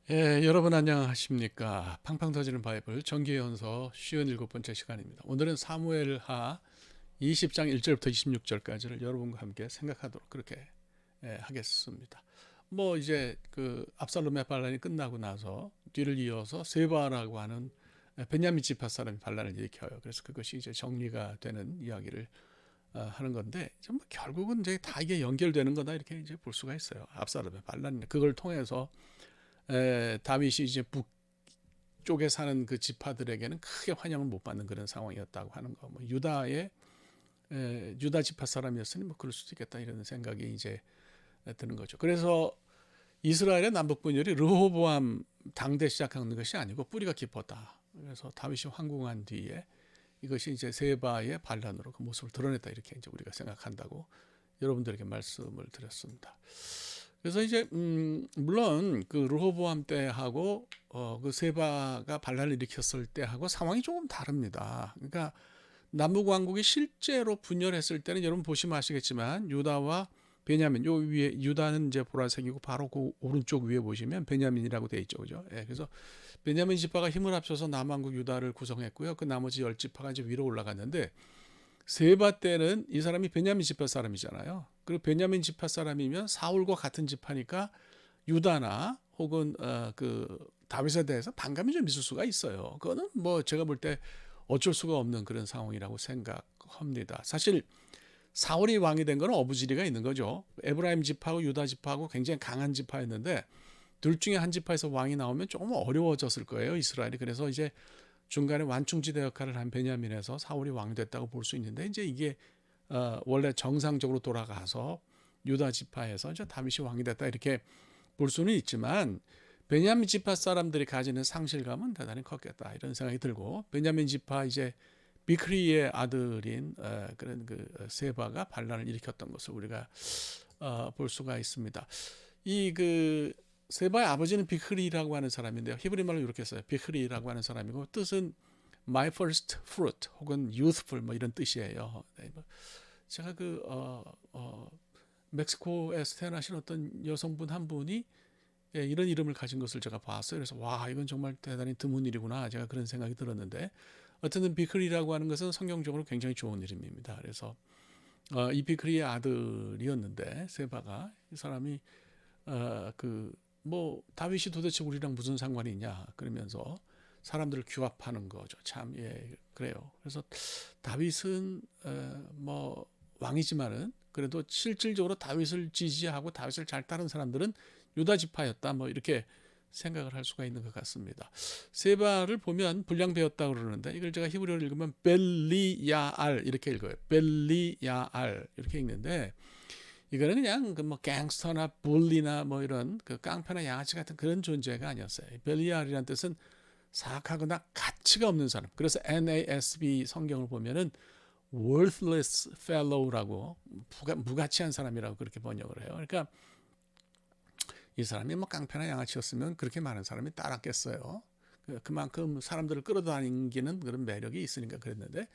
예, 여러분 안녕하십니까? 팡팡 터지는 바이블 정기연서 57번째 시간입니다. 오늘은 사무엘하 20장 1절부터 26절까지를 여러분과 함께 생각하도록 그렇게 하겠습니다. 뭐 이제 그 압살롬의 반란이 끝나고 나서 뒤를 이어서 세바라고 하는 베냐민 지파 사람이 반란을 일으켜요. 그래서 그것이 이제 정리가 되는 이야기를 하는 건데, 뭐 결국은 이제 다 이게 연결되는 거다 이렇게 이제 볼 수가 있어요. 압살롬의 반란, 그걸 통해서 다윗이 이제 북쪽에 사는 그 지파들에게는 크게 환영을 못 받는 그런 상황이었다고 하는 거. 뭐 유다 지파 사람이었으니 뭐 그럴 수도 있겠다 이런 생각이 이제 드는 거죠. 그래서 이스라엘의 남북 분열이 르호보암 당대 시작하는 것이 아니고 뿌리가 깊었다. 그래서 다윗이 황궁한 뒤에 이것이 이제 세바의 반란으로 그 모습을 드러냈다 이렇게 이제 우리가 생각한다고 여러분들에게 말씀을 드렸습니다. 그래서 이제 물론 그 르호보암 때하고 그 세바가 반란을 일으켰을 때하고 상황이 조금 다릅니다. 그러니까 남북 왕국이 실제로 분열했을 때는 여러분 보시면 아시겠지만 유다와 베냐민, 요 위에 유다는 이제 보라색이고 바로 그 오른쪽 위에 보시면 베냐민이라고 돼 있죠, 그죠? 예, 그래서 베냐민 지파가 힘을 합쳐서 남왕국 유다를 구성했고요. 그 나머지 열 지파가 이제 위로 올라갔는데 세바 때는 이 사람이 베냐민 지파 사람이잖아요. 그리고 베냐민 지파 사람이면 사울과 같은 지파니까 유다나 혹은 그 다윗에 대해서 반감이 좀 있을 수가 있어요. 그거는 뭐 제가 볼 때 어쩔 수가 없는 그런 상황이라고 생각합니다. 사실 사울이 왕이 된 건 어부지리가 있는 거죠. 에브라임 지파하고 유다 지파하고 굉장히 강한 지파였는데 둘 중에 한 지파에서 왕이 나오면 조금 어려워졌을 거예요, 이스라엘이. 그래서 이제 중간에 완충지대 역할을 한 베냐민에서 사울이 왕이 됐다고 볼 수 있는데 이제 이게 원래 정상적으로 돌아가서 유다 지파에서 이제 다윗이 왕이 됐다 이렇게 볼 수는 있지만 베냐민 지파 사람들이 가지는 상실감은 대단히 컸겠다 이런 생각이 들고 베냐민 지파 이제 비크리의 아들인 그런 그 세바가 반란을 일으켰던 것을 우리가 볼 수가 있습니다. 이 그 세바의 아버지는 비크리라고 하는 사람인데요. 히브리 말로 이렇게 써요. 비크리라고 하는 사람이고 뜻은 my first fruit 혹은 youthful 뭐 이런 뜻이에요. 네, 뭐 제가 멕시코에서 태어나신 어떤 여성분 한 분이 이런 이름을 가진 것을 제가 봤어요. 그래서 와 이건 정말 대단히 드문 일이구나 제가 그런 생각이 들었는데 어쨌든 비크리라고 하는 것은 성경적으로 굉장히 좋은 이름입니다. 그래서 이 비크리의 아들이었는데 세바가 이 사람이 그 뭐 다윗이 도대체 우리랑 무슨 상관이 있냐 그러면서 사람들을 규합하는 거죠. 참 그래요. 그래서 다윗은 뭐 왕이지만은 그래도 실질적으로 다윗을 지지하고 다윗을 잘 따른 사람들은 유다 지파였다. 뭐 이렇게 생각을 할 수가 있는 것 같습니다. 세바를 보면 불량배였다 그러는데 이걸 제가 히브리어로 읽으면 벨리야알 이렇게 읽어요. 벨리야알 이렇게 읽는데 이거는 그냥 그 뭐 갱스터나 bully나 뭐 이런 그 깡패나 양아치 같은 그런 존재가 아니었어요. 벨리알이라는 뜻은 사악하거나 가치가 없는 사람. 그래서 NASB 성경을 보면은 worthless fellow라고 무가치한 사람이라고 그렇게 번역을 해요. 그러니까 이 사람이 뭐 깡패나 양아치였으면 그렇게 많은 사람이 따랐겠어요. 그만큼 사람들을 끌어다니는 그런 매력이 있으니까 그랬는데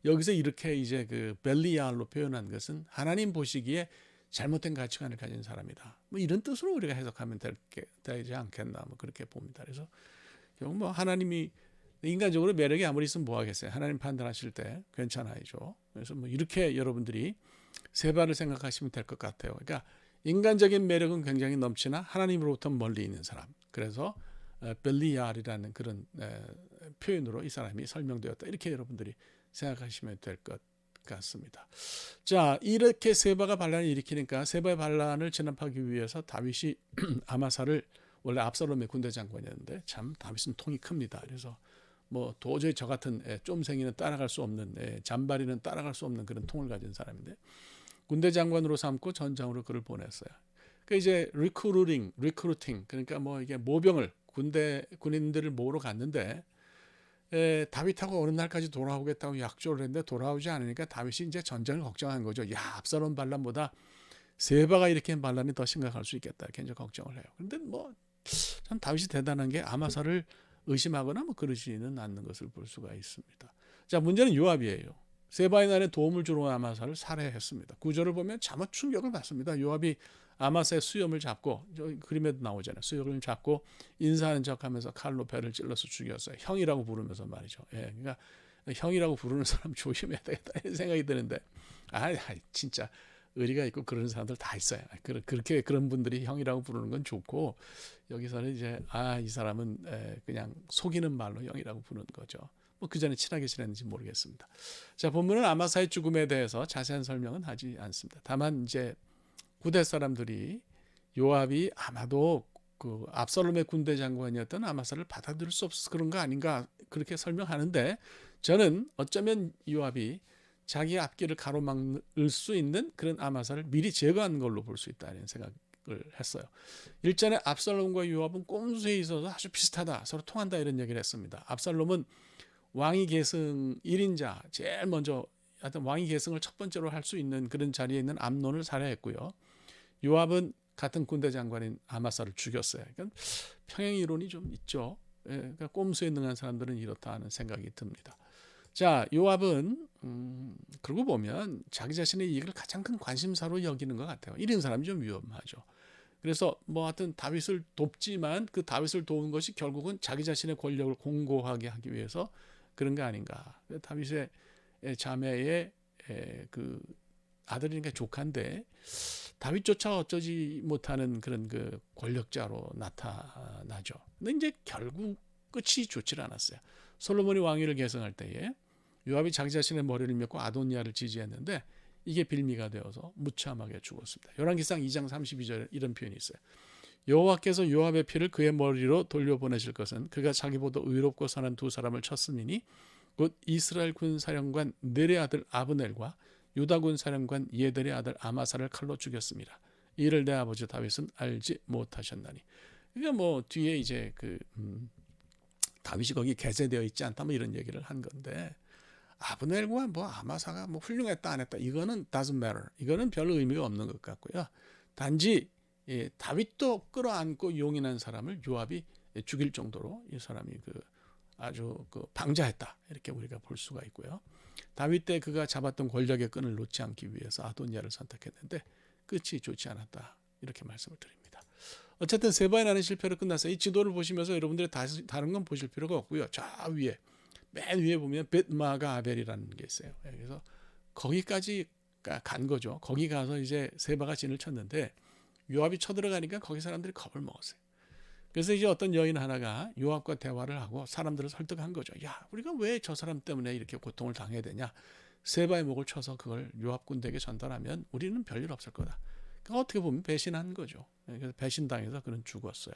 여기서 이렇게 이제 그 벨리알로 표현한 것은 하나님 보시기에 잘못된 가치관을 가진 사람이다. 뭐 이런 뜻으로 우리가 해석하면 되지 않겠나 뭐 그렇게 봅니다. 그래서 결국 뭐 하나님이 인간적으로 매력이 아무리 있으면 뭐 하겠어요. 하나님 판단하실 때 괜찮아야죠. 그래서 뭐 이렇게 여러분들이 세바를 생각하시면 될 것 같아요. 그러니까 인간적인 매력은 굉장히 넘치나 하나님으로부터 멀리 있는 사람. 그래서 벨리알이라는 그런 표현으로 이 사람이 설명되었다. 이렇게 여러분들이 생각하시면 될 것 같습니다. 자, 이렇게 세바가 반란을 일으키니까 세바의 반란을 진압하기 위해서 다윗이 아마사를 원래 압살롬의 군대 장관이었는데 참 다윗은 통이 큽니다. 그래서 뭐 도저히 저 같은 쫌생이는 따라갈 수 없는 잔바리는 따라갈 수 없는 그런 통을 가진 사람인데 군대 장관으로 삼고 전장으로 그를 보냈어요. 그 이제 리크루팅 그러니까 뭐 이게 모병을 군인들을 모으러 갔는데 다윗하고 어느 날까지 돌아오겠다고 약조를 했는데 돌아오지 않으니까 다윗이 이제 전쟁을 걱정한 거죠. 야 압살롬 반란보다 세바가 일으킨 반란이 더 심각할 수 있겠다 이렇게 이제 걱정을 해요. 그런데 뭐 참 다윗이 대단한 게 아마사를 의심하거나 뭐 그러지는 않는 것을 볼 수가 있습니다. 자 문제는 요압이에요. 세바의 날에 도움을 주러 온 아마사를 살해했습니다. 구절을 보면 참혹 충격을 받습니다. 요압이 아마사의 수염을 잡고, 그림에도 나오잖아요. 수염을 잡고 인사하는 척하면서 칼로 배를 찔러서 죽였어요. 형이라고 부르면서 말이죠. 예, 그러니까 형이라고 부르는 사람 조심해야 되겠다 이런 생각이 드는데, 진짜 의리가 있고 그런 사람들 다 있어요. 그렇게 그런 분들이 형이라고 부르는 건 좋고, 여기서는 이제 이 사람은 그냥 속이는 말로 형이라고 부르는 거죠. 뭐 그 전에 친하게 지냈는지 모르겠습니다. 자, 본문은 아마사의 죽음에 대해서 자세한 설명은 하지 않습니다. 다만 이제 구대 사람들이 요압이 아마도 그 압살롬의 군대 장관이었던 아마사를 받아들일 수 없어서 그런 거 아닌가 그렇게 설명하는데, 저는 어쩌면 요압이 자기 앞길을 가로막을 수 있는 그런 아마사를 미리 제거한 걸로 볼 수 있다는 생각을 했어요. 일전에 압살롬과 요압은 꼼수에 있어서 아주 비슷하다, 서로 통한다 이런 얘기를 했습니다. 압살롬은 왕위 계승 1인자, 제일 먼저 하여튼 왕위 계승을 첫 번째로 할 수 있는 그런 자리에 있는 암논을 살해했고요. 요압은 같은 군대 장관인 아마사를 죽였어요. 그러니까 평행 이론이 좀 있죠. 그러니까 꼼수에 능한 사람들은 이렇다 하는 생각이 듭니다. 자, 요압은 그러고 보면 자기 자신의 이익을 가장 큰 관심사로 여기는 것 같아요. 이런 사람이 좀 위험하죠. 그래서 뭐 하여튼 다윗을 돕지만 그 다윗을 도운 것이 결국은 자기 자신의 권력을 공고하게 하기 위해서 그런 게 아닌가. 다윗의 자매의 그 아들이니까 조카인데 다윗조차 어쩌지 못하는 그런 그 권력자로 나타나죠. 근데 이제 결국 끝이 좋질 않았어요. 솔로몬이 왕위를 계승할 때에 요압이 자기 자신의 머리를 메고 아도니아를 지지했는데 이게 빌미가 되어서 무참하게 죽었습니다. 열왕기상 2장 32절에 이런 표현이 있어요. 여호와께서 요압의 피를 그의 머리로 돌려보내실 것은 그가 자기보다 의롭고 선한 두 사람을 쳤음이니 곧 이스라엘 군 사령관 넬의 아들 아브넬과 유다군 사령관 예델의 아들 아마사를 칼로 죽였습니다. 이를 내 아버지 다윗은 알지 못하셨나니. 그러니까 뭐 뒤에 이제 다윗이 거기 게재되어 있지 않다 뭐 이런 얘기를 한 건데, 아브넬과 뭐 아마사가 뭐 훌륭했다 안 했다 이거는 doesn't matter. 이거는 별 의미가 없는 것 같고요. 단지 다윗도 끌어안고 용인한 사람을 요압이 죽일 정도로 이 사람이 아주 방자했다 이렇게 우리가 볼 수가 있고요. 다윗 때 그가 잡았던 권력의 끈을 놓지 않기 위해서 아도니아를 선택했는데 끝이 좋지 않았다 이렇게 말씀을 드립니다. 어쨌든 세바의 나는 실패로 끝났어요. 이 지도를 보시면서 여러분들이 다른 건 보실 필요가 없고요. 저 위에 맨 위에 보면 벳마가 아벨이라는 게 있어요. 그래서 거기까지 간 거죠. 거기 가서 이제 세바가 진을 쳤는데 요압이 쳐들어가니까 거기 사람들이 겁을 먹었어요. 그래서 이제 어떤 여인 하나가 요압과 대화를 하고 사람들을 설득한 거죠. 야, 우리가 왜 저 사람 때문에 이렇게 고통을 당해야 되냐? 세바의 목을 쳐서 그걸 요압 군대에게 전달하면 우리는 별일 없을 거다. 그러니까 어떻게 보면 배신한 거죠. 그래서 배신당해서 그는 죽었어요.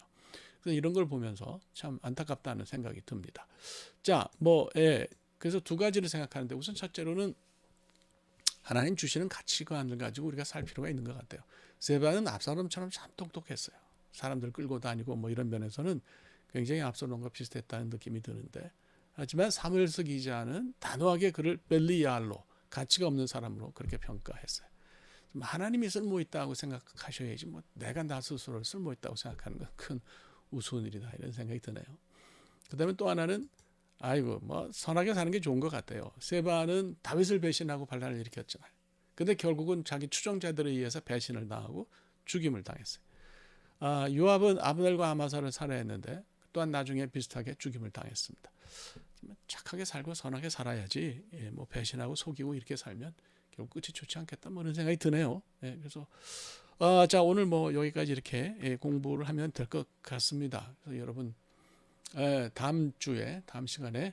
그래서 이런 걸 보면서 참 안타깝다는 생각이 듭니다. 자, 그래서 두 가지를 생각하는데, 우선 첫째로는 하나님 주시는 가치관을 가지고 우리가 살 필요가 있는 것 같아요. 세바는 압살롬처럼 참 똑똑했어요. 사람들 끌고 다니고 뭐 이런 면에서는 굉장히 압살롬과 비슷했다는 느낌이 드는데, 하지만 사무엘서 기자는 단호하게 그를 벨리알로, 가치가 없는 사람으로 그렇게 평가했어요. 하나님이 쓸모 있다고 생각하셔야지 뭐 내가 나 스스로를 쓸모 있다고 생각하는 건 큰 우스운 일이다 이런 생각이 드네요. 그다음에 또 하나는 뭐 선하게 사는 게 좋은 것 같아요. 세바는 다윗을 배신하고 반란을 일으켰잖아요. 근데 결국은 자기 추종자들에 의해서 배신을 당하고 죽임을 당했어요. 요압은 아브넬과 아마사를 살해했는데 또한 나중에 비슷하게 죽임을 당했습니다. 착하게 살고 선하게 살아야지 뭐 배신하고 속이고 이렇게 살면 결국 끝이 좋지 않겠다 뭐 이런 생각이 드네요. 그래서 자, 오늘 뭐 여기까지 이렇게 공부를 하면 될 것 같습니다. 그래서 여러분 다음 시간에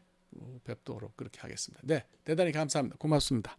뵙도록 그렇게 하겠습니다. 네, 대단히 감사합니다. 고맙습니다.